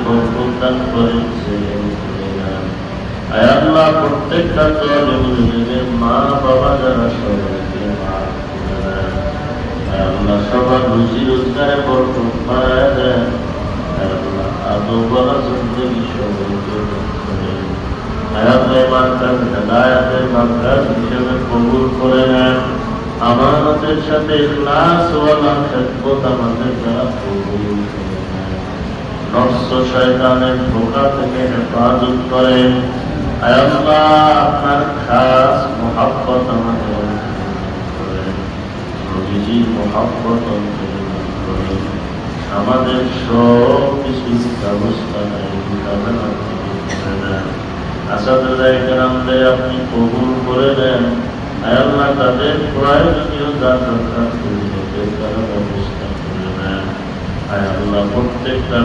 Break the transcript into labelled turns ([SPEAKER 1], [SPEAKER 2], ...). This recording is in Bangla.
[SPEAKER 1] বরকত দান করেন, আয় আল্লাহ প্রত্যেকটা তরুণের মা বাবা যারা সবাইকে মাফ করে দেন, আয় আল্লাহ সবার রুজি রোজগারে বরকত বাড়ায় দেন, আয় আল্লাহ আদব বলা জিন্দেগি সবাইকে করেন, আয় আল্লাহ মার্কাজ হেদায়েতের মার্কাজ হিসেবে কবুল করে নেন, আমানতের সাথে ইখলাস ওয়ালা খেদমত আমাদের দ্বারা কবুল করে নেন, নফস শয়তানের ধোঁকা থেকে হেফাজত করেন, আয় আল্লাহ আপনার খাস মুহাব্বত আমাদের করেন, নবীজির মুহাব্বত অন্তর্ভুক্ত করেন, আমাদের সব কিছুর ব্যবস্থা করে দেন, আসাদুল্লাহ কেরামদের আপনি কবুল করে দেন, আয় আল্লাহ তাদের প্রয়োজনীয় যা দরকার তারা ব্যবস্থা করে দেন, আয় আল্লাহ প্রত্যেকটা